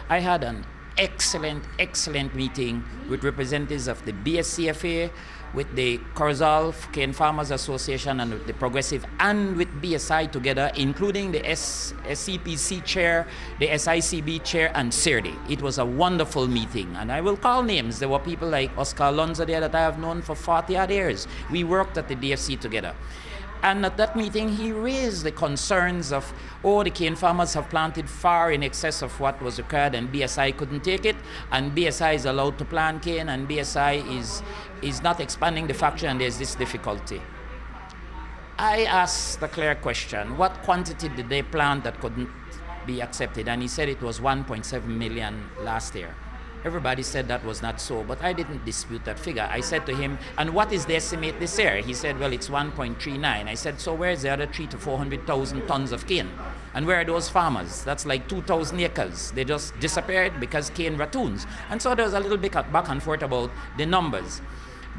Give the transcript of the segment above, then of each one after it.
I had an excellent meeting with representatives of the BSCFA, with the Corozal Cane Farmers Association, and with the Progressive, and with BSI together, including the SCPC chair, the SICB chair, and CERDI. It was a wonderful meeting, and I will call names. There were people like Oscar Alonso there that I have known for 40-odd years. We worked at the DFC together. And at that meeting, he raised the concerns of, the cane farmers have planted far in excess of what was required, and BSI couldn't take it, and BSI is allowed to plant cane, and BSI is not expanding the factory, and there's this difficulty. I asked the clear question, what quantity did they plant that couldn't be accepted? And he said it was 1.7 million last year. Everybody said that was not so, but I didn't dispute that figure. I said to him, and what is the estimate this year? He said, well, it's 1.39. I said, so where's the other 300,000 to 400,000 tons of cane? And where are those farmers? That's like 2,000 acres. They just disappeared because cane ratoons. And so there was a little bit of back and forth about the numbers.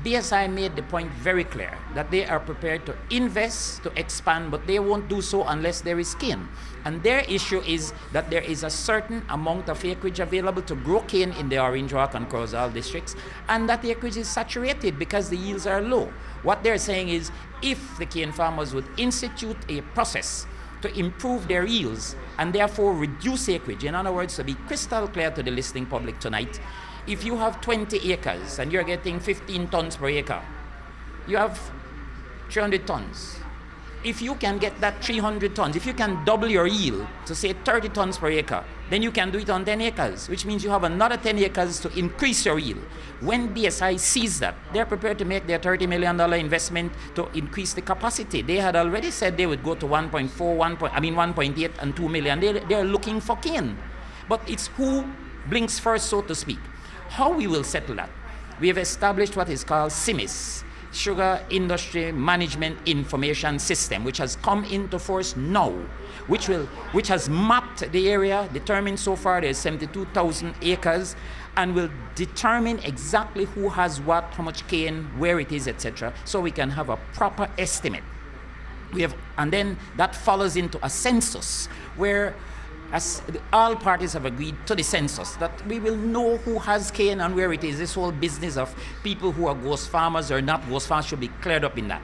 BSI made the point very clear that they are prepared to invest, to expand, but they won't do so unless there is cane. And their issue is that there is a certain amount of acreage available to grow cane in the Orange Walk and Corozal districts, and that acreage is saturated because the yields are low. What they're saying is, if the cane farmers would institute a process to improve their yields and therefore reduce acreage, in other words, to be crystal clear to the listening public tonight, if you have 20 acres and you're getting 15 tons per acre, you have 300 tons. If you can get that 300 tons, if you can double your yield to say 30 tons per acre, then you can do it on 10 acres, which means you have another 10 acres to increase your yield. When BSI sees that, they're prepared to make their $30 million investment to increase the capacity. They had already said they would go to 1.8 and 2 million. They're looking for cane. But it's who blinks first, so to speak. How we will settle that? We have established what is called SIMIS, Sugar Industry Management Information System, which has come into force now, which has mapped the area, determined so far there's 72,000 acres, and will determine exactly who has what, how much cane, where it is, etc., so we can have a proper estimate. And then that follows into a census where as all parties have agreed to the census, that we will know who has cane and where it is. This whole business of people who are ghost farmers or not ghost farmers should be cleared up in that.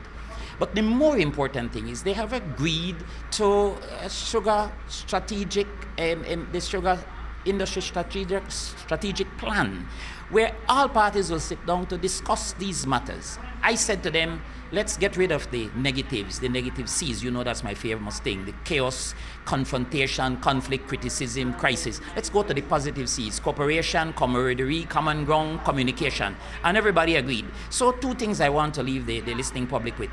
But the more important thing is they have agreed to a sugar strategic, the sugar industry strategic plan, where all parties will sit down to discuss these matters. I said to them, let's get rid of the negatives, the negative C's. You know that's my famous thing, the chaos, confrontation, conflict, criticism, crisis. Let's go to the positive C's, cooperation, camaraderie, common ground, communication. And everybody agreed. So two things I want to leave the listening public with.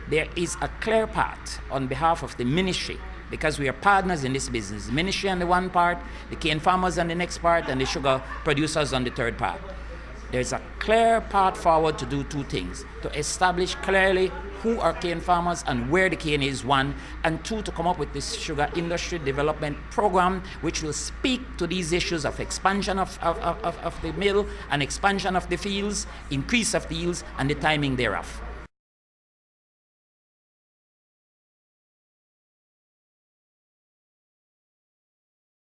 There is a clear path on behalf of the ministry, because we are partners in this business. The ministry on the one part, the cane farmers on the next part, and the sugar producers on the third part. There's a clear path forward to do two things: to establish clearly who are cane farmers and where the cane is, one, and two, to come up with this sugar industry development program which will speak to these issues of expansion of the mill and expansion of the fields, increase of the yields, and the timing thereof.